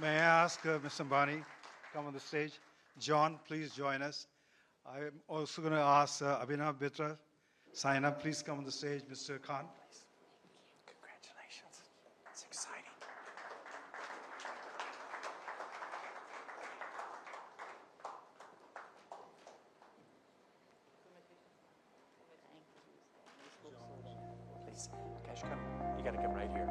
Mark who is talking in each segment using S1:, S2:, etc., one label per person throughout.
S1: May I ask Ms. Ambani come on the stage? John, please join us. I'm also going to ask Abhinav Bitra. Sign up, please come on the stage. Mr. Khan.
S2: Congratulations. It's exciting. Please, Cash, come. You got to come right here.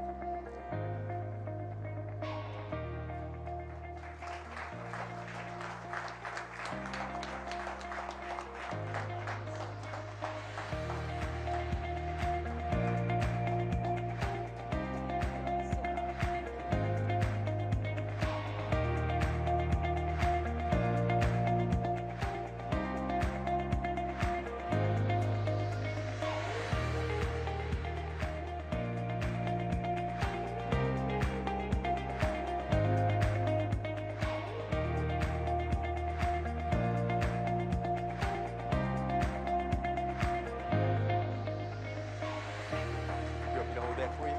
S2: You want me to hold that for you?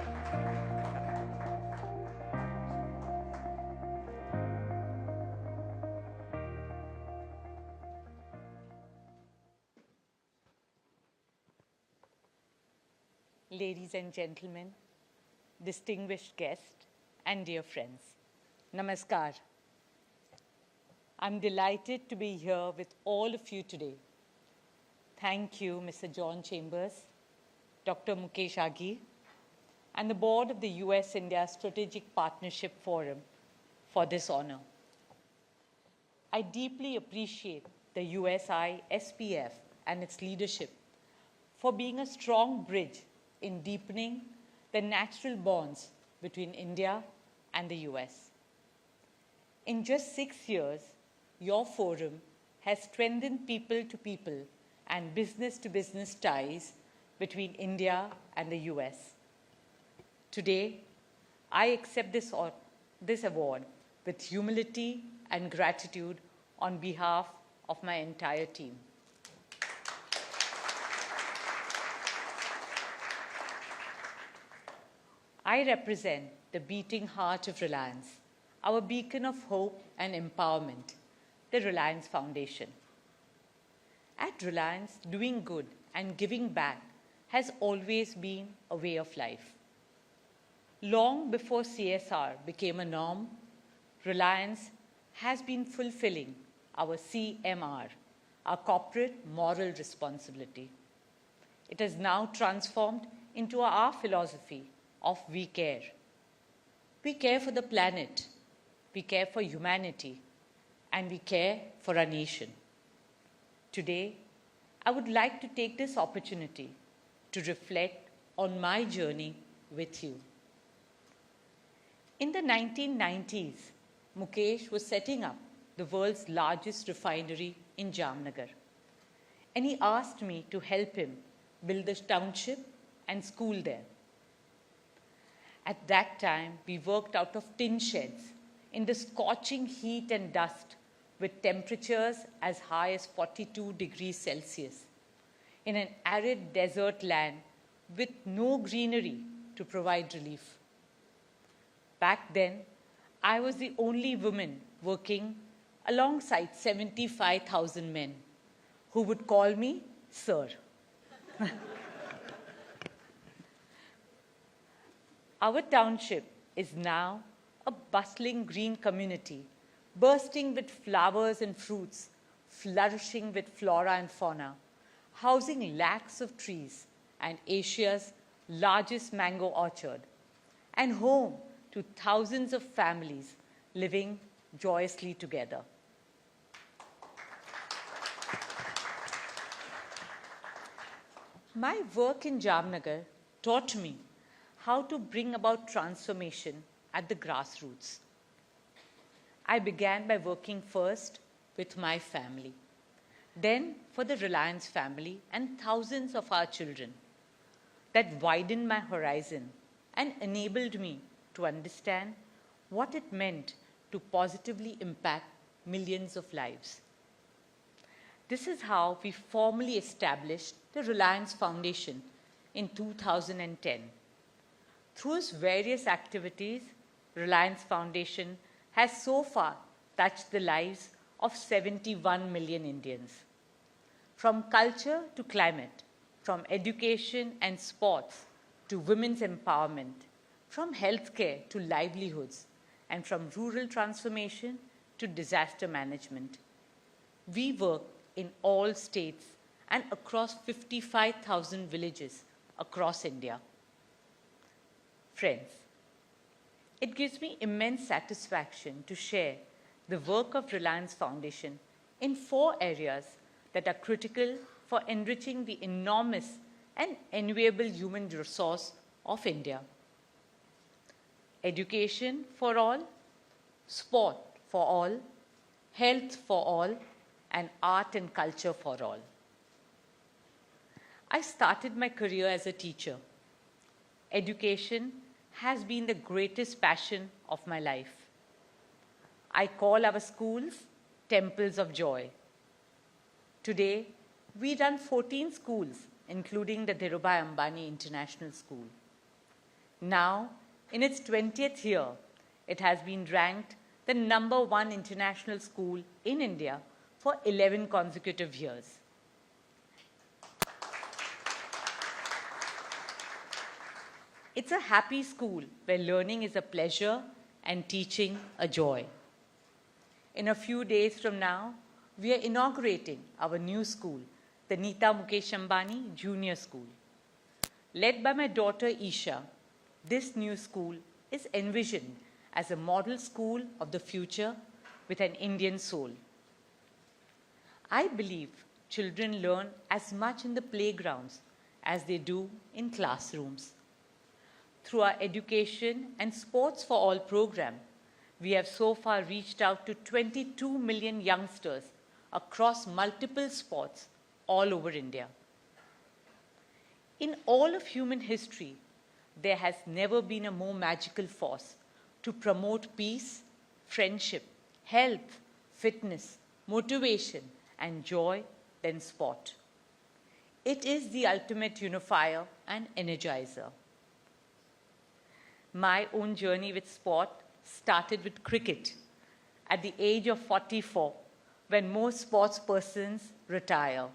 S3: Ladies and gentlemen, distinguished guests, and dear friends, Namaskar. I'm delighted to be here with all of you today. Thank you, Mr. John Chambers, Dr. Mukesh Aghi, and the board of the US-India Strategic Partnership Forum for this honor. I deeply appreciate the USISPF and its leadership for being a strong bridge in deepening the natural bonds between India and the US. In just 6 years, your forum has strengthened people-to-people and business-to-business ties between India and the US. Today, I accept this award with humility and gratitude on behalf of my entire team. I represent the beating heart of Reliance, our beacon of hope and empowerment, the Reliance Foundation. At Reliance, doing good and giving back has always been a way of life. Long before CSR became a norm, Reliance has been fulfilling our CMR, our corporate moral responsibility. It has now transformed into our philosophy of we care. We care for the planet, we care for humanity, and we care for our nation. Today, I would like to take this opportunity to reflect on my journey with you. In the 1990s, Mukesh was setting up the world's largest refinery in Jamnagar, and he asked me to help him build the township and school there. At that time, we worked out of tin sheds in the scorching heat and dust with temperatures as high as 42 degrees Celsius in an arid desert land with no greenery to provide relief. Back then, I was the only woman working alongside 75,000 men who would call me Sir. Our township is now a bustling green community, bursting with flowers and fruits, flourishing with flora and fauna, housing lakhs of trees and Asia's largest mango orchard, and home to thousands of families living joyously together. My work in Jamnagar taught me how to bring about transformation at the grassroots. I began by working first with my family, then for the Reliance family and thousands of our children. That widened my horizon and enabled me to understand what it meant to positively impact millions of lives. This is how we formally established the Reliance Foundation in 2010. Through its various activities, Reliance Foundation has so far touched the lives of 71 million Indians. From culture to climate, from education and sports to women's empowerment, from healthcare to livelihoods, and from rural transformation to disaster management. We work in all states and across 55,000 villages across India. Friends, it gives me immense satisfaction to share the work of Reliance Foundation in 4 areas that are critical for enriching the enormous and enviable human resource of India. Education for all, sport for all, health for all, and art and culture for all. I started my career as a teacher. Education has been the greatest passion of my life. I call our schools temples of joy. Today, we run 14 schools, including the Nita Ambani International School. Now, in its 20th year, it has been ranked the #1 international school in India for 11 consecutive years. It's a happy school where learning is a pleasure and teaching a joy. In a few days from now, we are inaugurating our new school, the Nita Ambani Junior School. Led by my daughter Isha, this new school is envisioned as a model school of the future with an Indian soul. I believe children learn as much in the playgrounds as they do in classrooms. Through our education and sports for all program, we have so far reached out to 22 million youngsters across multiple sports all over India. In all of human history, there has never been a more magical force to promote peace, friendship, health, fitness, motivation, and joy than sport. It is the ultimate unifier and energizer. My own journey with sport started with cricket at the age of 44, when most sports persons retire.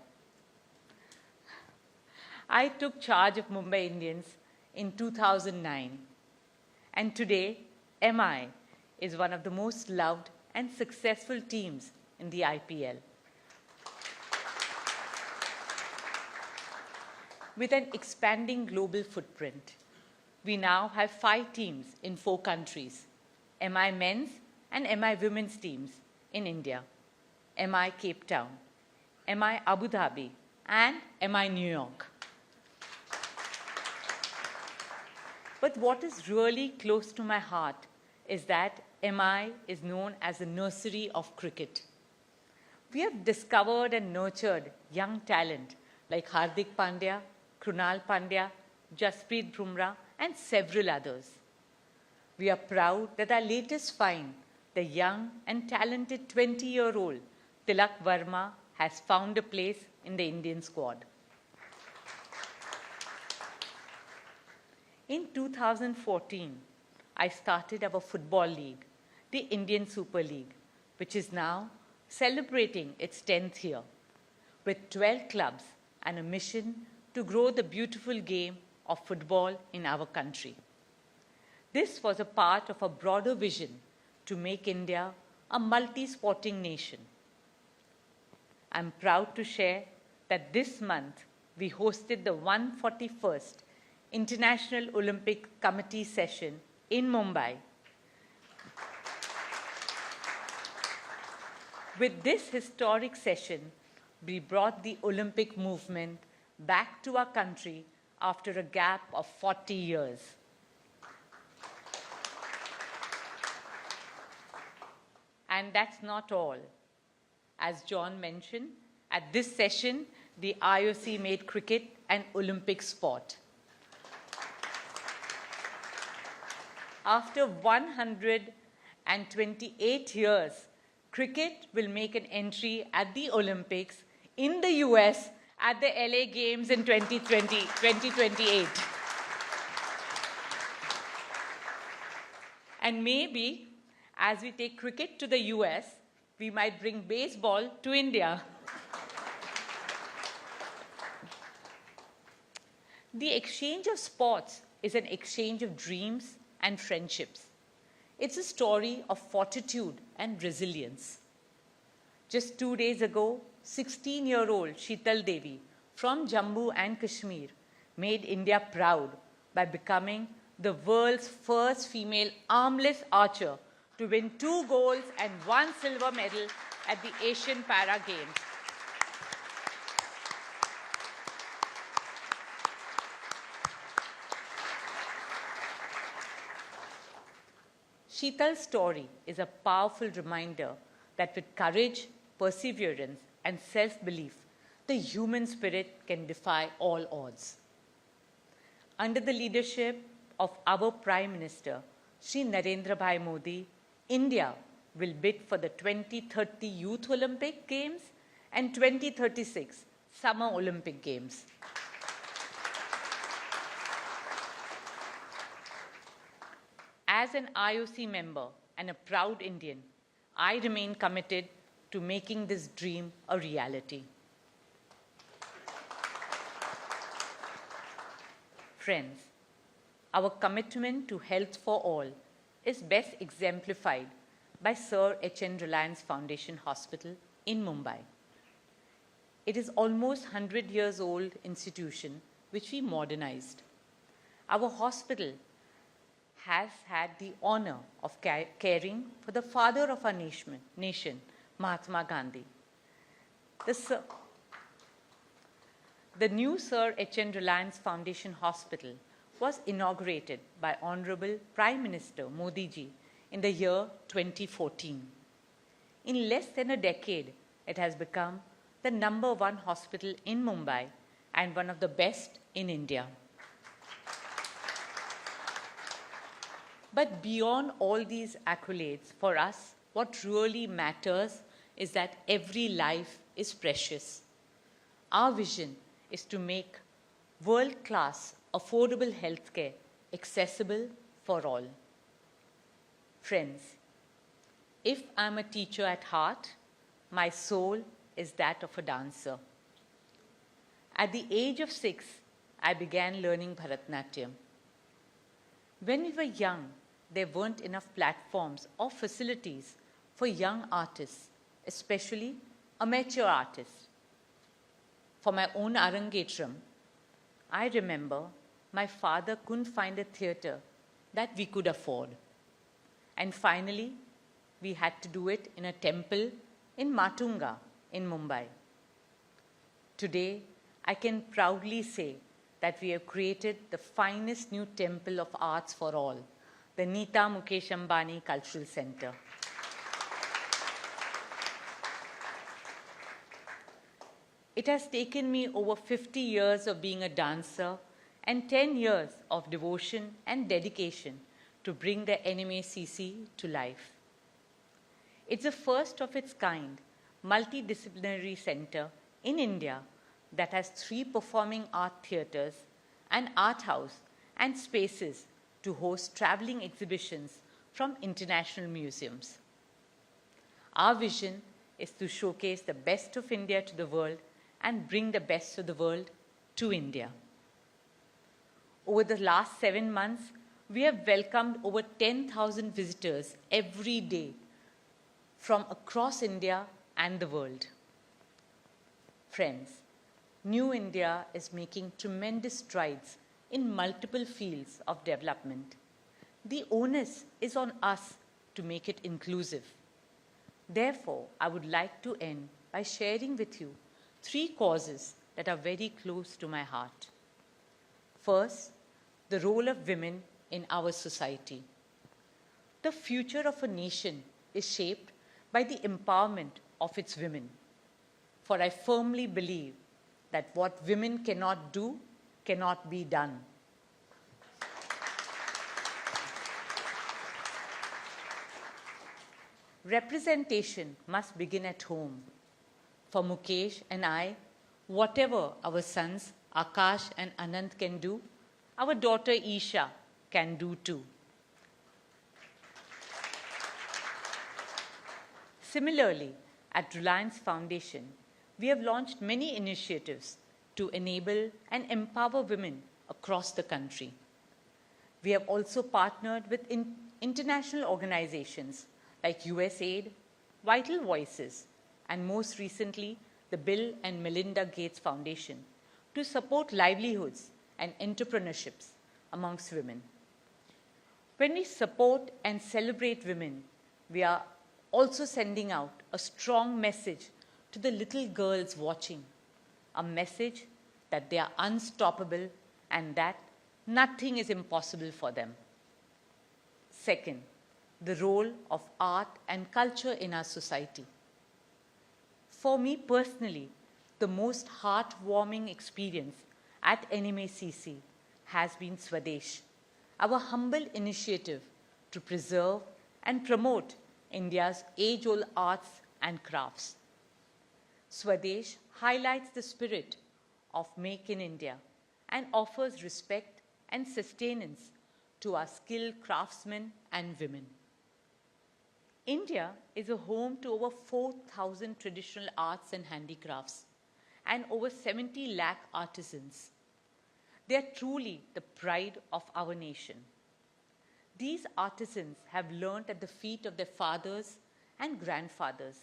S3: I took charge of Mumbai Indians in 2009, and today MI is one of the most loved and successful teams in the IPL. With an expanding global footprint, we now have 5 teams in 4 countries, MI men's and MI women's teams in India, MI Cape Town, MI Abu Dhabi, and MI New York. But what is really close to my heart is that MI is known as the nursery of cricket. We have discovered and nurtured young talent like Hardik Pandya, Krunal Pandya, Jasprit Bumrah, and several others. We are proud that our latest find, the young and talented 20-year-old Tilak Verma, has found a place in the Indian squad. In 2014, I started our football league, the Indian Super League, which is now celebrating its 10th year, with 12 clubs and a mission to grow the beautiful game of football in our country. This was a part of a broader vision to make India a multi-sporting nation. I'm proud to share that this month we hosted the 141st International Olympic Committee session in Mumbai. With this historic session, we brought the Olympic movement back to our country after a gap of 40 years. And that's not all. As John mentioned, at this session, the IOC made cricket an Olympic sport. After 128 years, cricket will make an entry at the Olympics in the US at the LA Games in 2028. And maybe As we take cricket to the US, we might bring baseball to India. The exchange of sports is an exchange of dreams and friendships. It's a story of fortitude and resilience. Just 2 days ago, 16-year-old Sheetal Devi from Jammu and Kashmir made India proud by becoming the world's first female armless archer to win 2 golds and 1 silver medal at the Asian Para Games. Sheetal's story is a powerful reminder that with courage, perseverance, and self-belief, the human spirit can defy all odds. Under the leadership of our Prime Minister, Shri Narendra Bhai Modi, India will bid for the 2030 Youth Olympic Games and 2036 Summer Olympic Games. As an IOC member and a proud Indian, I remain committed to making this dream a reality. Friends, our commitment to health for all is best exemplified by Sir H.N. Reliance Foundation Hospital in Mumbai. It is almost 100 years old institution which we modernized. Our hospital has had the honor of caring for the father of our nation, Mahatma Gandhi. The new Sir H.N. Reliance Foundation Hospital was inaugurated by Honorable Prime Minister Modi ji in the year 2014. In less than a decade, it has become the #1 hospital in Mumbai and one of the best in India. But beyond all these accolades, for us, what really matters is that every life is precious. Our vision is to make world-class, affordable healthcare accessible for all. Friends, if I'm a teacher at heart, my soul is that of a dancer. At the age of 6, I began learning Bharatanatyam. When we were young, there weren't enough platforms or facilities for young artists, especially amateur artists. For my own Arangetram, I remember my father couldn't find a theatre that we could afford. And finally, we had to do it in a temple in Matunga in Mumbai. Today, I can proudly say that we have created the finest new temple of arts for all, the Nita Ambani Cultural Center. It has taken me over 50 years of being a dancer and 10 years of devotion and dedication to bring the NMACC to life. It's the first of its kind multidisciplinary center in India that has 3 performing art theatres, an art house, and spaces to host traveling exhibitions from international museums. Our vision is to showcase the best of India to the world and bring the best of the world to India. Over the last 7 months, we have welcomed over 10,000 visitors every day from across India and the world. Friends, New India is making tremendous strides in multiple fields of development. The onus is on us to make it inclusive. Therefore, I would like to end by sharing with you 3 causes that are very close to my heart. First, the role of women in our society. The future of a nation is shaped by the empowerment of its women. For I firmly believe that what women cannot do cannot be done. Representation must begin at home. For Mukesh and I, whatever our sons Akash and Anant can do, our daughter Isha can do too. Similarly, at Reliance Foundation, we have launched many initiatives to enable and empower women across the country. We have also partnered with international organizations like USAID, Vital Voices, and most recently, the Bill and Melinda Gates Foundation to support livelihoods and entrepreneurships amongst women. When we support and celebrate women, we are also sending out a strong message to the little girls watching, a message that they are unstoppable and that nothing is impossible for them. Second, the role of art and culture in our society. For me personally, the most heartwarming experience at NMACC has been Swadesh, our humble initiative to preserve and promote India's age-old arts and crafts. Swadesh highlights the spirit of Make in India and offers respect and sustenance to our skilled craftsmen and women. India is a home to over 4,000 traditional arts and handicrafts and over 70 lakh artisans. They are truly the pride of our nation. These artisans have learnt at the feet of their fathers and grandfathers.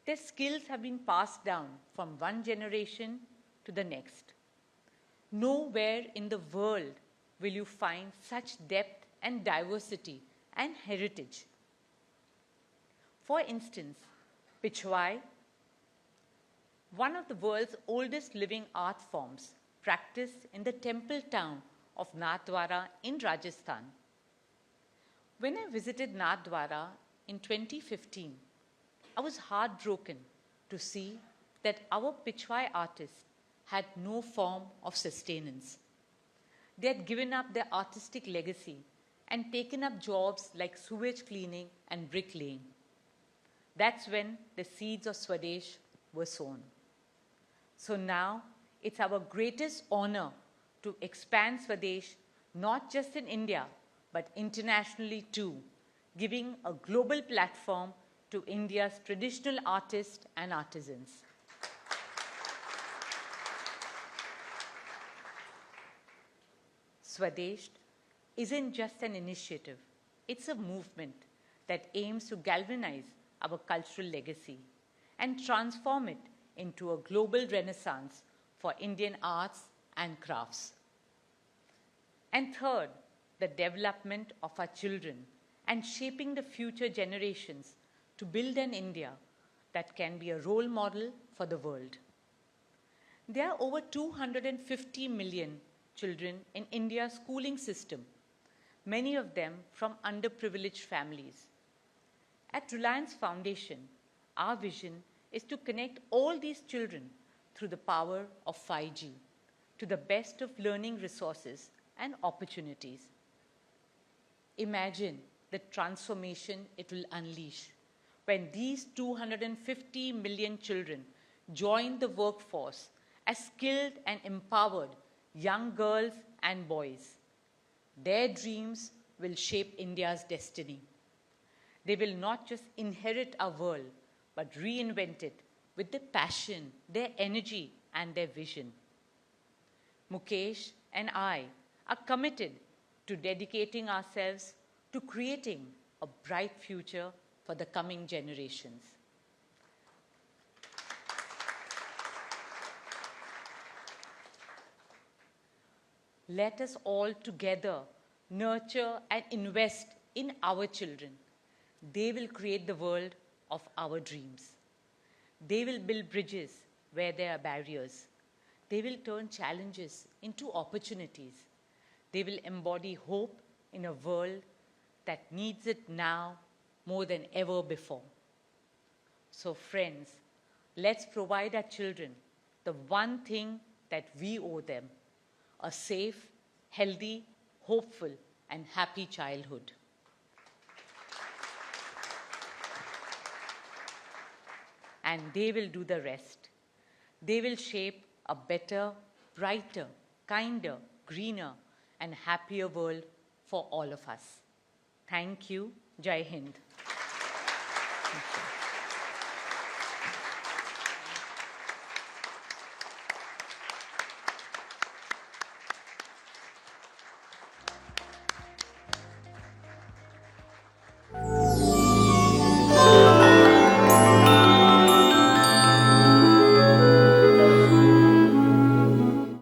S3: Their skills have been passed down from one generation to the next. Nowhere in the world will you find such depth and diversity and heritage. For instance, Pichwai, one of the world's oldest living art forms, practiced in the temple town of Nathdwara in Rajasthan. When I visited Nathdwara in 2015, I was heartbroken to see that our Pichwai artists had no form of sustenance. They had given up their artistic legacy and taken up jobs like sewage cleaning and bricklaying. That's when the seeds of Swadesh were sown. So now it's our greatest honor to expand Swadesh not just in India but internationally too, giving a global platform to India's traditional artists and artisans. Swadesh isn't just an initiative, it's a movement that aims to galvanize our cultural legacy and transform it into a global renaissance for Indian arts and crafts. And third, the development of our children and shaping the future generations to build an India that can be a role model for the world. There are over 250 million children in India's schooling system, many of them from underprivileged families. At Reliance Foundation, our vision is to connect all these children through the power of 5G to the best of learning resources and opportunities. Imagine the transformation it will unleash when these 250 million children join the workforce as skilled and empowered young girls and boys. Their dreams will shape India's destiny. They will not just inherit our world, but reinvent it with their passion, their energy, and their vision. Mukesh and I are committed to dedicating ourselves to creating a bright future for the coming generations. Let us all together nurture and invest in our children. They will create the world of our dreams. They will build bridges where there are barriers. They will turn challenges into opportunities. They will embody hope in a world that needs it now more than ever before. So friends, let's provide our children the one thing that we owe them: a safe, healthy, hopeful, and happy childhood. And they will do the rest. They will shape a better, brighter, kinder, greener, and happier world for all of us. Thank you. Jai Hind. Thank you.